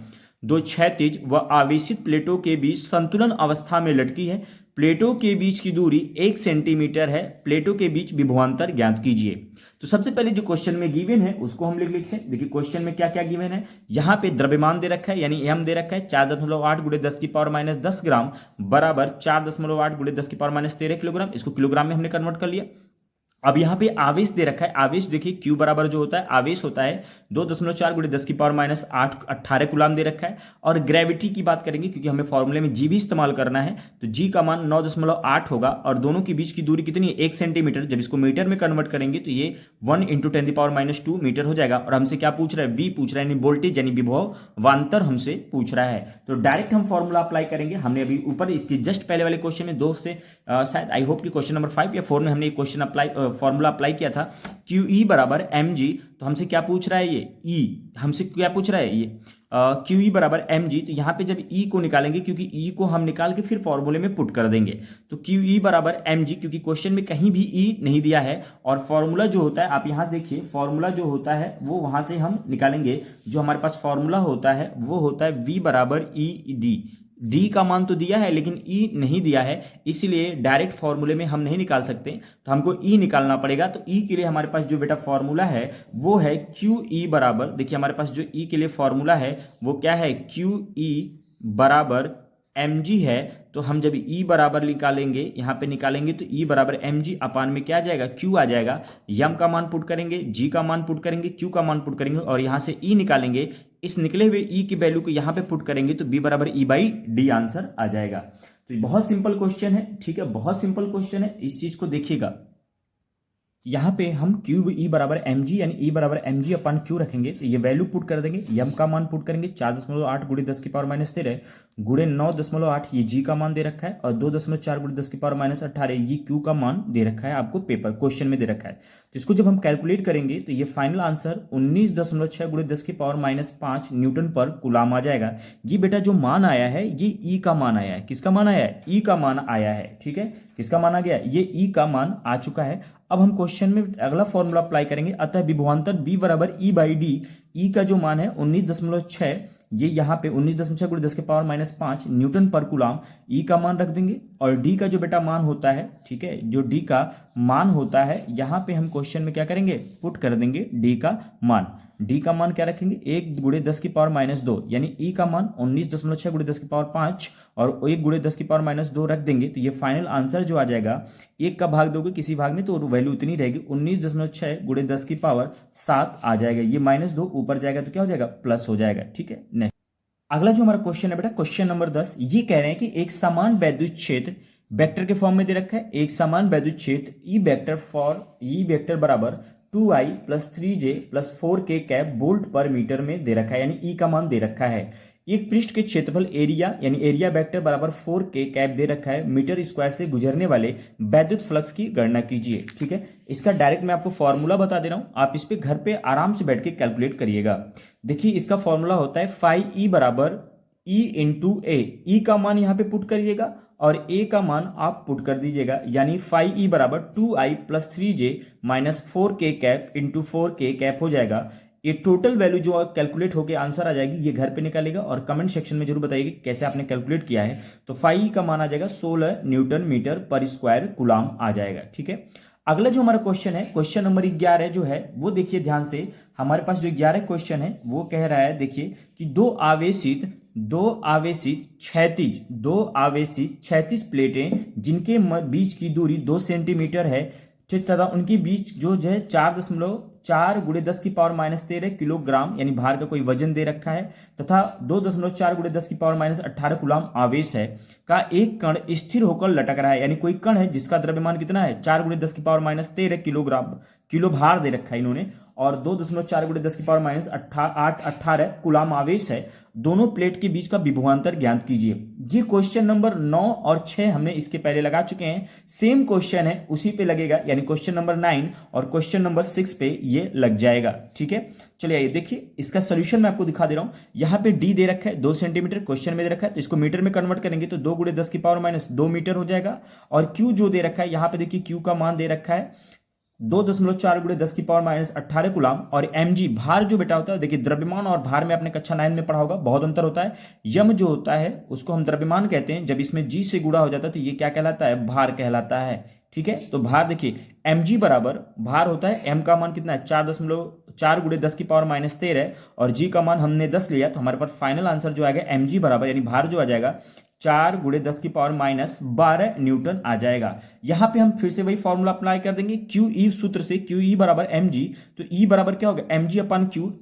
2 क्षैतिज व आवेशित प्लेटों के बीच संतुलन अवस्था में लटकी है। प्लेटों के बीच की दूरी 1 सेंटीमीटर है। प्लेटों के बीच विभवांतर ज्ञात कीजिए। तो सबसे पहले जो क्वेश्चन में गिवन है उसको हम लिख लेते हैं। देखिए क्वेश्चन में क्या क्या गिवन है, यहाँ पे द्रव्यमान दे रखा है यानी एम दे रखा है 4.8 × 10⁻10 ग्राम बराबर 4.8 × 10⁻13 किलोग्राम। इसको किलोग्राम में हमने कन्वर्ट कर लिया। अब यहाँ पे आवेश दे रखा है, आवेश देखिए Q बराबर जो होता है आवेश होता है 2.4 × 10⁻18 कूलाम दे रखा है। और ग्रेविटी की बात करेंगे क्योंकि हमें फॉर्मूले में G भी इस्तेमाल करना है, तो G का मान 9.8 होगा और दोनों के बीच की दूरी कितनी है 1 सेंटीमीटर। जब इसको मीटर में कन्वर्ट करेंगे तो ये 1 × 10⁻2 मीटर हो जाएगा। और हमसे क्या पूछ रहा है, V पूछ रहा है यानी वोल्टेज यानी विभवांतर हमसे पूछ रहा है। तो डायरेक्ट हम फॉर्मूला अप्लाई करेंगे। हमने अभी ऊपर इसके जस्ट पहले वाले क्वेश्चन में 2 से शायद आई होप कि क्वेश्चन नंबर 5 या 4 में हमने क्वेश्चन अप्लाई फॉर्मूला अप्लाई किया था क्यू ई बराबर एम जी, तो हमसे क्या पूछ रहा है ये ई, हमसे क्या पूछ रहा है ये क्यू ई बराबर एम जी। तो यहाँ पे जब ई को निकालेंगे, क्योंकि ई को हम निकाल के फिर फॉर्मूले में पुट कर देंगे, तो क्यू ई बराबर एम जी, क्योंकि क्वेश्चन में कहीं भी ई नहीं दिया है और फॉर्मूला जो होता है आप यहाँ देखिए, फॉर्मूला जो होता है वो वहाँ से हम निकालेंगे। जो हमारे पास फॉर्मूला होता है वो होता है वी बराबर ई डी। डी का मान तो दिया है लेकिन ई नहीं दिया है, इसलिए डायरेक्ट फॉर्मूले में हम नहीं निकाल सकते, तो हमको ई निकालना पड़ेगा। तो ई के लिए हमारे पास जो बेटा फॉर्मूला है वो है क्यू ई बराबर, देखिए हमारे पास जो ई के लिए फॉर्मूला है वो क्या है, क्यू ई बराबर एम जी है। तो हम जब ई बराबर निकालेंगे, यहाँ पे निकालेंगे, तो ई बराबर एम जी अपान में क्या आ जाएगा, क्यू आ जाएगा। यम का मान पुट करेंगे, जी का मान पुट करेंगे, क्यू का मान पुट करेंगे और यहाँ से ई निकालेंगे। इस निकले हुए ई की वैल्यू को यहाँ पे पुट करेंगे तो बी बराबर ई बाई डी आंसर आ जाएगा। तो बहुत सिंपल क्वेश्चन है, ठीक है, बहुत सिंपल क्वेश्चन है, इस चीज को देखिएगा। यहाँ पे हम क्यूब ई बराबर एम जी यानी ई बराबर एम जी अपन क्यू रखेंगे, तो ये वैल्यू पुट कर देंगे, यम का मान पुट करेंगे 4.8 गुणे 10 की पावर माइनस 13 गुणे 9.8, ये जी का मान दे रखा है, और 2.4 गुणे 10 की पावर माइनस 18 ये क्यू का मान दे रखा है, आपको पेपर क्वेश्चन में दे रखा है। तो इसको जब हम कैलकुलेट करेंगे तो ये फाइनल आंसर 19.6 गुणे 10 की पावर माइनस 5 न्यूटन पर कूलाम आ जाएगा। ये बेटा जो मान आया है ये ई का मान आया है, किसका मान आया है, ई का मान आया है, ठीक है, किसका मान आ गया, ये ई का मान आ चुका है। अब हम क्वेश्चन में अगला फॉर्मूला अप्लाई करेंगे, अतः विभवांतर बी बराबर ई बाई डी, ई का जो मान है 19.6, ये यहाँ पे 19.6 गुणे 10 के पावर माइनस 5 न्यूटन पर कूलाम, ई का मान रख देंगे। और डी का जो बेटा मान होता है, ठीक है, जो डी का मान होता है यहाँ पे हम क्वेश्चन में क्या करेंगे, पुट कर देंगे डी का मान। डी का मान क्या रखेंगे, 1 गुणे 10 की पावर माइनस 2, यानी ई का मान 19.6 गुणे 10 की पावर 5 और 1 गुणे 10 की पावर माइनस 2 रख देंगे। तो ये फाइनल आंसर जो आ जाएगा, एक का भाग दोगे किसी भाग में तो वैल्यू उतनी रहेगी, 19.6 गुणे 10 की पावर 7 आ जाएगा। ये माइनस 2 ऊपर जाएगा तो क्या हो जाएगा, प्लस हो जाएगा, ठीक है। नेक्स्ट अगला जो हमारा क्वेश्चन है बेटा, क्वेश्चन नंबर 10, ये कह रहे हैं कि एक समान वैद्युत क्षेत्र वेक्टर के फॉर्म में दे रखा है, एक समान वैद्युत क्षेत्र E vector for E vector बराबर 2i + 3j + 4k cap volt पर मीटर में दे रखा है, यानी ई का मान दे रखा है। एक पृष्ठ के क्षेत्रफल एरिया यानी एरिया वेक्टर बराबर 4k कैप दे रखा है, मीटर स्क्वायर से गुजरने वाले वैद्युत फ्लक्स की गणना कीजिए, ठीक है। इसका डायरेक्ट मैं आपको फॉर्मूला बता दे रहा हूं, आप इस पे घर पे आराम से बैठ के कैलकुलेट करिएगा। देखिए इसका फॉर्मूला होता है फाई ई बराबर ई इंटू ए, ई का मान यहाँ पे पुट करिएगा और ए का मान आप पुट कर दीजिएगा, यानी फाई ई बराबर 2i + 3j - 4k cap into 4k cap हो जाएगा। ये टोटल वैल्यू जो कैलकुलेट होकर आंसर आ जाएगी, ये घर पे निकालेगा और कमेंट सेक्शन में जरूर बताइएगा कैसे आपने कैलकुलेट किया है। तो फाई का मान आ जाएगा 16 न्यूटन मीटर पर स्क्वायर कूलाम आ जाएगा, ठीक है। अगला जो हमारा क्वेश्चन है, क्वेश्चन नंबर 11 जो है वो देखिए ध्यान से, हमारे पास जो 11 क्वेश्चन है वो कह रहा है, देखिए कि दो आवेशित क्षैतिज प्लेटें जिनके बीच की दूरी 2 सेंटीमीटर है तथा उनके बीच जो है 4.4 गुणे 10 की पावर माइनस 13 किलोग्राम यानी भार का कोई वजन दे रखा है तथा 2.4 गुणे 10 की पावर माइनस 18 कूलाम आवेश है का एक कण स्थिर होकर लटक रहा है, यानी कोई कण है जिसका द्रव्यमान कितना है 4 गुणे 10 की पावर माइनस 13 किलो भार दे रखा है इन्होंने, और 2.4 गुणे 10 की पावर माइनस 18 कूलाम आवेश है। दोनों प्लेट के बीच का विभवांतर ज्ञात कीजिए। ये क्वेश्चन नंबर 9 और 6 हमने इसके पहले लगा चुके हैं, सेम क्वेश्चन है उसी पे लगेगा, यानी क्वेश्चन नंबर 9 और क्वेश्चन नंबर 6 पे ये लग जाएगा, ठीक है। चलिए आइए देखिए इसका सोल्यूशन मैं आपको दिखा दे रहा हूं। यहाँ पे डी दे रखा है 2 सेंटीमीटर, क्वेश्चन में दे रखा है, तो इसको मीटर में कन्वर्ट करेंगे तो 2 गुणे 10 की पावर माइनस 2 मीटर हो जाएगा। और क्यू जो दे रखा है, यहाँ पे देखिए क्यू का मान दे रखा है 2.4 गुणे 10 की पावर माइनस 18 कूलाम, और mg भार जो बेटा होता है, देखिए द्रव्यमान और भार में आपने कक्षा 9 में पढ़ा होगा, बहुत अंतर होता है। यम जो होता है उसको हम द्रव्यमान कहते हैं, जब इसमें g से गुणा हो जाता है तो ये क्या कहलाता है, भार कहलाता है, ठीक है। तो भार देखिए mg बराबर भार होता है, m का मान कितना है 4.4 गुणे 10 की पावर माइनस 13 और g का मान हमने 10 लिया, तो हमारे पास फाइनल आंसर जो आएगा mg बराबर यानी भार जो आ जाएगा 4 गुणे 10 की पावर माइनस 12 न्यूटन आ जाएगा। यहां पे हम फिर से वही फॉर्मूला अप्लाई कर देंगे क्यू ई सूत्र से, क्यू ई बराबर एम जी, तो ई बराबर क्या होगा M G upon Q,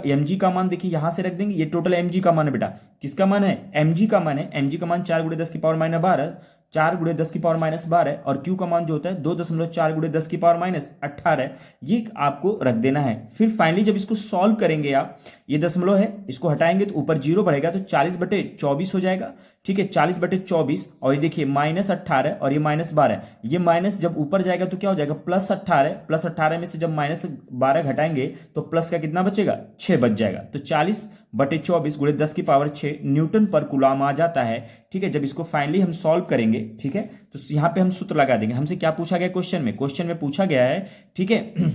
M G का मान देखिए यहां से रख देंगे, ये टोटल एम जी का मान है बेटा, किसका मान है, एम जी का मान है, एम जी का मान 4 गुणे 10 की पावर माइनस 12, 4 गुणे 10 की पावर माइनस 12 और Q का मान जो होता है 2.4 गुणे 10 की पावर माइनस 18, ये आपको रख देना है। फिर फाइनली जब इसको सॉल्व करेंगे आप, ये दशमलव है, इसको हटाएंगे तो ऊपर 0 बढ़ेगा तो 40/24 हो जाएगा। ठीक है, 40/24 और ये देखिए -18 और ये -12, ये माइनस जब ऊपर जाएगा तो क्या हो जाएगा +18, +18 में से जब -12 घटाएंगे तो प्लस का कितना बचेगा 6 बच जाएगा। तो 40/24 गुणे 10 की पावर 6 न्यूटन पर कूलाम आ जाता है। ठीक है, जब इसको फाइनली हम सॉल्व करेंगे, ठीक है, तो यहाँ पे हम सूत्र लगा देंगे। हमसे क्या पूछा गया क्वेश्चन में पूछा गया है, ठीक है,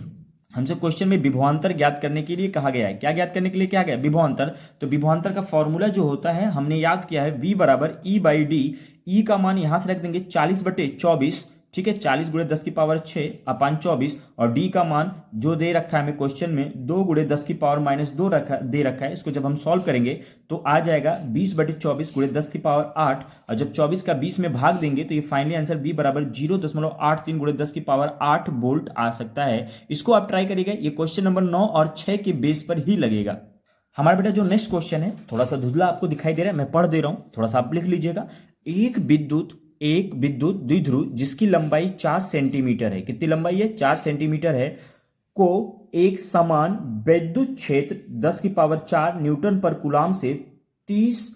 हमसे क्वेश्चन में विभवांतर ज्ञात करने के लिए कहा गया है। क्या ज्ञात करने के लिए क्या गया? विभवांतर। तो विभवांतर का फॉर्मूला जो होता है हमने याद किया है, V बराबर E/D। E का मान यहां से रख देंगे 40/24, ठीक है, 40 गुणे 10 की पावर 6 अपान 24, और D का मान जो दे रखा है हमें क्वेश्चन में 2 गुणे 10 की पावर -2 दे रखा है। इसको जब हम सॉल्व करेंगे तो आ जाएगा 20/24 गुणे 10 की पावर 8, और जब 24 का 20 में भाग देंगे तो ये फाइनली आंसर V बराबर 0.83 गुणे 10 की पावर 8 वोल्ट आ सकता है। इसको आप ट्राई करिएगा, ये क्वेश्चन नंबर 9 और 6 के बेस पर ही लगेगा। हमारा बेटा जो नेक्स्ट क्वेश्चन है थोड़ा सा धुंधला आपको दिखाई दे रहा है, मैं पढ़ दे रहा हूं, थोड़ा सा आप लिख लीजिएगा। एक विद्युत द्विध्रुव जिसकी लंबाई 4 सेंटीमीटर है, कितनी लंबाई है? 4 सेंटीमीटर है, को एक समान विद्युत क्षेत्र 10 की पावर 4 न्यूटन पर कूलाम से 30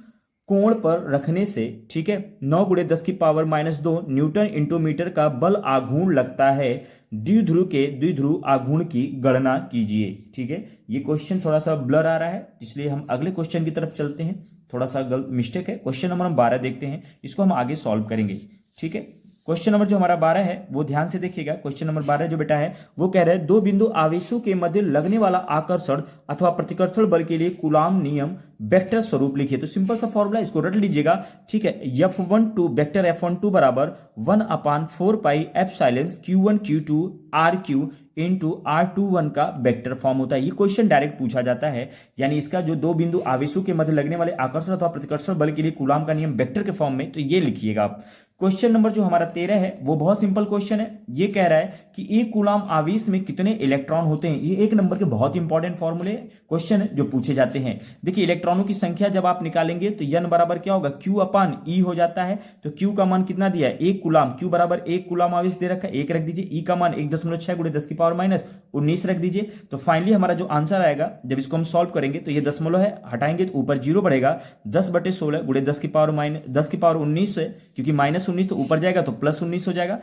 कोण पर रखने से, ठीक है, 9 गुणे 10 की पावर -2 न्यूटन इंटू मीटर का बल आघूर्ण लगता है। द्विध्रुव आघूर्ण की गणना कीजिए। ठीक है, ये क्वेश्चन थोड़ा सा ब्लर आ रहा है, इसलिए हम अगले क्वेश्चन की तरफ चलते हैं। थोड़ा सा गलत मिस्टेक है। क्वेश्चन नंबर 12 देखते हैं, इसको हम आगे सॉल्व करेंगे। ठीक है, क्वेश्चन नंबर जो हमारा 12 है वो ध्यान से देखिएगा। क्वेश्चन नंबर 12 जो बेटा है वो कह रहे हैं, दो बिंदु आवेशों के मध्य लगने वाला आकर्षण अथवा प्रतिकर्षण बल के लिए कूलाम नियम वेक्टर स्वरूप लिखिए। तो सिंपल सा फॉर्मूला, इसको रट लीजिएगा। ठीक है, F12 वेक्टर F12 बराबर 1/4 pi epsilon Q1 Q2 RQ into R21 का वेक्टर फॉर्म होता है। ये क्वेश्चन डायरेक्ट पूछा जाता है, यानी इसका जो दो बिंदु आवेशों के मध्य लगने वाले आकर्षण अथवा प्रतिकर्षण बल के लिए कूलाम का नियम वेक्टर के फॉर्म में, तो ये लिखिएगा आप। क्वेश्चन नंबर जो हमारा 13 है वो बहुत सिंपल क्वेश्चन है। ये कह रहा है कि एक कूलाम आवेश में कितने इलेक्ट्रॉन होते हैं। ये 1 नंबर के बहुत इंपॉर्टेंट फॉर्मूले क्वेश्चन है जो पूछे जाते हैं। देखिए, इलेक्ट्रॉनों की संख्या जब आप निकालेंगे तो N बराबर क्या होगा? Q/E हो जाता है। तो Q का मान कितना दिया है? 1 कूलाम। Q बराबर 1 कूलाम आवेश दे रखा है, 1 रख दीजिए। E का मान 1.6 गुणे 10 की पावर -19 रख दीजिए। तो फाइनली हमारा जो आंसर आएगा जब इसको हम सॉल्व करेंगे तो ये दशमलव है, हटाएंगे तो ऊपर 0 बढ़ेगा। 10/16 गुणे 10 की पावर 19 है, क्योंकि -19 तो ऊपर जाएगा तो +19 हो जाएगा।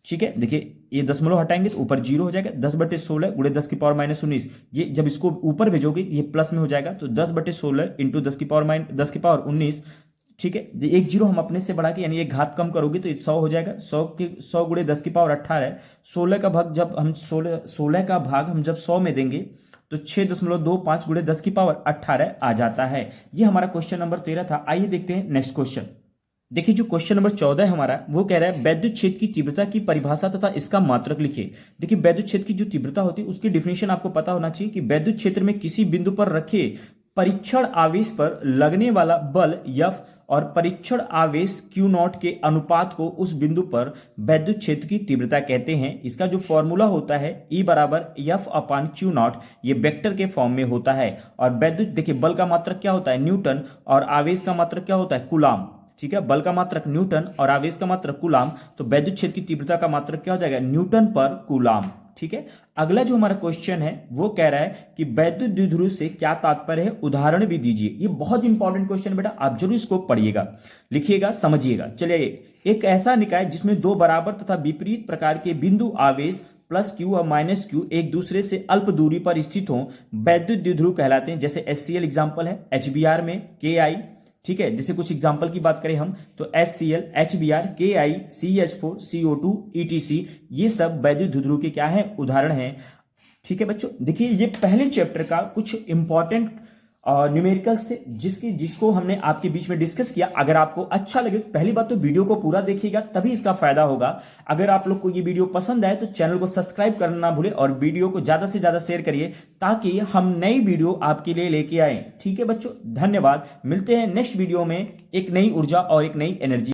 ठीक है, देखिए ये दशमलव हटाएंगे तो ऊपर 0 हो जाएगा। 10/16 गुणे 10 की पावर -19, ये जब इसको ऊपर भेजोगे ये प्लस में हो जाएगा। तो 10/16 इंटू 10 की पावर 19। ठीक है, एक 0 हम अपने से बढ़ा के, यानी एक घात कम करोगे तो 100 हो जाएगा। 100 गुणे 10 की पावर 18। 16 का भाग जब हम 16 का भाग हम जब 100 में देंगे तो 6.25 गुणे 10 की पावर 18 आ जाता है। ये हमारा क्वेश्चन नंबर 13 था। आइए देखते हैं नेक्स्ट क्वेश्चन। देखिए, जो क्वेश्चन नंबर 14 है हमारा वो कह रहा है, वैद्युत क्षेत्र की तीव्रता की परिभाषा तथा इसका मात्रक लिखिए। देखिए, वैद्युत क्षेत्र की जो तीव्रता होती है उसकी डिफिनेशन आपको पता होना चाहिए कि वैद्युत क्षेत्र में किसी बिंदु पर रखे परीक्षण आवेश पर लगने वाला बल F और परीक्षण आवेश Q0 के अनुपात को उस बिंदु पर वैद्युत क्षेत्र की तीव्रता कहते हैं। इसका जो फॉर्मूला होता है E बराबर F/Q0, ये वेक्टर के फॉर्म में होता है। और वैद्युत, देखिए, बल का मात्रक क्या होता है? न्यूटन, और आवेश का मात्रक क्या होता है? कूलाम। ठीक है, बल का मात्रक न्यूटन और आवेश का मात्रक कूलाम। तो वैद्युत क्षेत्र की तीव्रता का मात्रक क्या हो जाएगा? न्यूटन पर कूलाम। ठीक है, अगला जो हमारा क्वेश्चन है वो कह रहा है कि वैद्युत द्विध्रुव से क्या तात्पर्य है, उदाहरण भी दीजिए। ये बहुत इंपॉर्टेंट क्वेश्चन बेटा, आप जरूर इसको पढ़िएगा, लिखिएगा, समझिएगा। चलिए, एक ऐसा निकाय जिसमें दो बराबर तथा विपरीत प्रकार के बिंदु आवेश +Q और -Q एक दूसरे से अल्प दूरी पर स्थित हो, वैद्युत द्विध्रुव कहलाते हैं। जैसे HCl एग्जाम्पल है, HBr में Ki। ठीक है, जैसे कुछ एग्जाम्पल की बात करें हम तो HCl, HBr, Ki, CH4, CO2, ETC, ये सब वैद्युत द्विध्रुव के क्या है? उदाहरण हैं। ठीक है बच्चों, देखिए ये पहले चैप्टर का कुछ इंपॉर्टेंट न्यूमेरिकल्स थे जिसको हमने आपके बीच में डिस्कस किया। अगर आपको अच्छा लगे तो पहली बात तो वीडियो को पूरा देखिएगा, तभी इसका फायदा होगा। अगर आप लोग को ये वीडियो पसंद आए तो चैनल को सब्सक्राइब करना ना भूले और वीडियो को ज्यादा से ज्यादा शेयर करिए ताकि हम नई वीडियो आपके लिए लेके आए। ठीक है बच्चों, धन्यवाद। मिलते हैं नेक्स्ट वीडियो में एक नई ऊर्जा और एक नई एनर्जी।